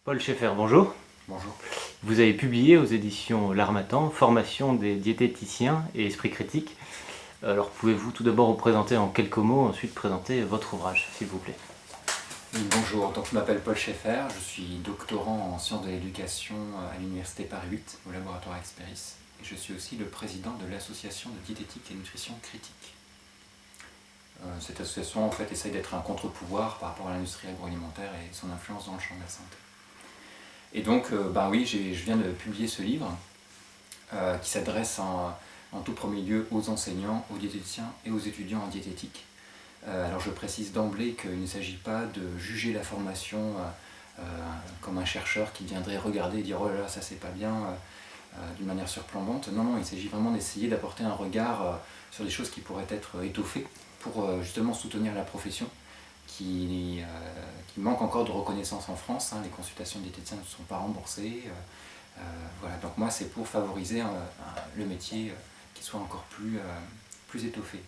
Paul Schaeffer, bonjour. Bonjour. Vous avez publié aux éditions L'Harmattan, Formation des diététiciens et esprit critique. Alors pouvez-vous tout d'abord vous présenter en quelques mots, ensuite présenter votre ouvrage, s'il vous plaît. Oui, bonjour, donc je m'appelle Paul Schaeffer, je suis doctorant en sciences de l'éducation à l'Université Paris 8, au laboratoire Experis, et je suis aussi le président de l'association de diététique et nutrition critique. Cette association en fait essaye d'être un contre-pouvoir par rapport à l'industrie agroalimentaire et son influence dans le champ de la santé. Et donc, oui, je viens de publier ce livre qui s'adresse en tout premier lieu aux enseignants, aux diététiciens et aux étudiants en diététique. Alors je précise d'emblée qu'il ne s'agit pas de juger la formation comme un chercheur qui viendrait regarder et dire « oh là là, ça c'est pas bien » d'une manière surplombante. Non, non, il s'agit vraiment d'essayer d'apporter un regard sur des choses qui pourraient être étoffées pour justement soutenir la profession qui manque encore de reconnaissance en France. Les consultations de diététiciens ne sont pas remboursées. Voilà, donc moi c'est pour favoriser le métier qui soit encore plus étoffé.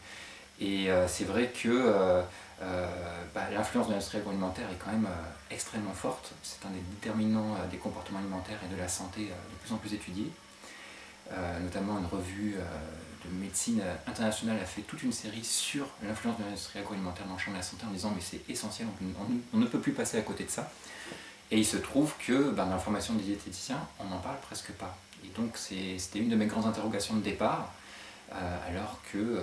Et c'est vrai que l'influence de l'industrie agroalimentaire est quand même extrêmement forte. C'est un des déterminants des comportements alimentaires et de la santé de plus en plus étudié. Notamment une revue de médecine internationale a fait toute une série sur l'influence de l'industrie agroalimentaire dans le champ de la santé en disant mais c'est essentiel, on ne peut plus passer à côté de ça. Et il se trouve que dans la formation des diététiciens, on n'en parle presque pas. Et donc c'était une de mes grandes interrogations de départ. Alors que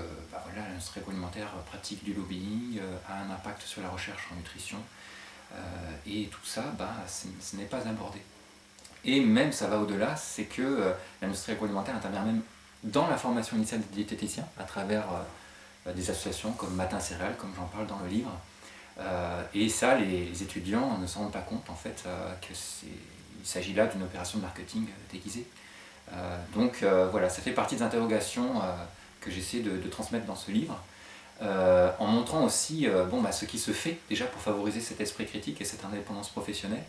l'industrie agroalimentaire pratique du lobbying, a un impact sur la recherche en nutrition, et tout ça, ce n'est pas abordé. Et même ça va au-delà, c'est que l'industrie agroalimentaire intervient même dans la formation initiale des diététiciens, à travers des associations comme Matin Céréales, comme j'en parle dans le livre. Et ça, les étudiants ne s'en rendent pas compte en fait, qu'il s'agit là d'une opération de marketing déguisée. Donc voilà, ça fait partie des interrogations que j'essaie de transmettre dans ce livre, en montrant aussi ce qui se fait déjà pour favoriser cet esprit critique et cette indépendance professionnelle,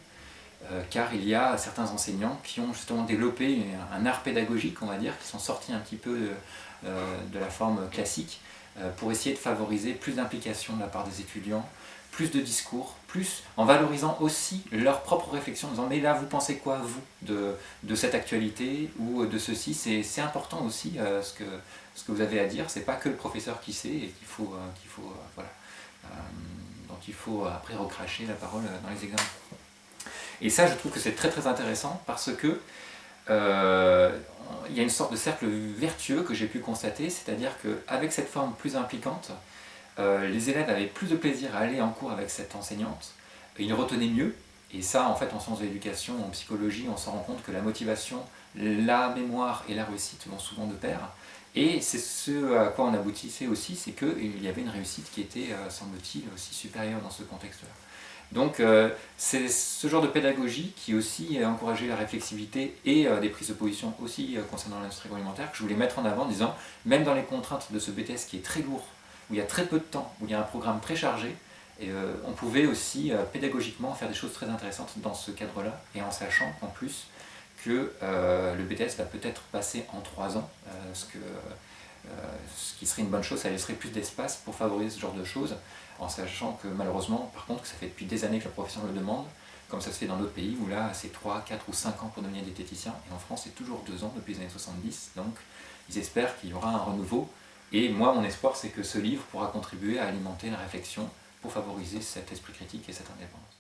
car il y a certains enseignants qui ont justement développé un art pédagogique, on va dire, qui sont sortis un petit peu de la forme classique, pour essayer de favoriser plus d'implication de la part des étudiants, plus de discours, plus en valorisant aussi leur propre réflexion, en disant mais là vous pensez quoi vous de cette actualité ou de ceci, c'est important aussi ce que vous avez à dire, c'est pas que le professeur qui sait et donc il faut après recracher la parole dans les examens. Et ça je trouve que c'est très très intéressant parce que il y a une sorte de cercle vertueux que j'ai pu constater, c'est-à-dire qu'avec cette forme plus impliquante, les élèves avaient plus de plaisir à aller en cours avec cette enseignante, ils retenaient mieux, et ça en fait en sciences de l'éducation, en psychologie, on s'en rend compte que la motivation, la mémoire et la réussite vont souvent de pair, et c'est ce à quoi on aboutissait aussi, c'est qu'il y avait une réussite qui était, semble-t-il, aussi supérieure dans ce contexte-là. Donc c'est ce genre de pédagogie qui aussi a encouragé la réflexivité et des prises de position aussi concernant l'industrie agroalimentaire que je voulais mettre en avant en disant, même dans les contraintes de ce BTS qui est très lourd, où il y a très peu de temps, où il y a un programme très chargé, on pouvait aussi pédagogiquement faire des choses très intéressantes dans ce cadre-là, et en sachant en plus que le BTS va peut-être passer en 3 ans, ce qui serait une bonne chose, ça laisserait plus d'espace pour favoriser ce genre de choses, en sachant que malheureusement, par contre, que ça fait depuis des années que la profession le demande, comme ça se fait dans d'autres pays où là c'est 3, 4 ou 5 ans pour devenir diététicien, et en France c'est toujours 2 ans depuis les années 70, donc ils espèrent qu'il y aura un renouveau, et moi mon espoir c'est que ce livre pourra contribuer à alimenter la réflexion pour favoriser cet esprit critique et cette indépendance.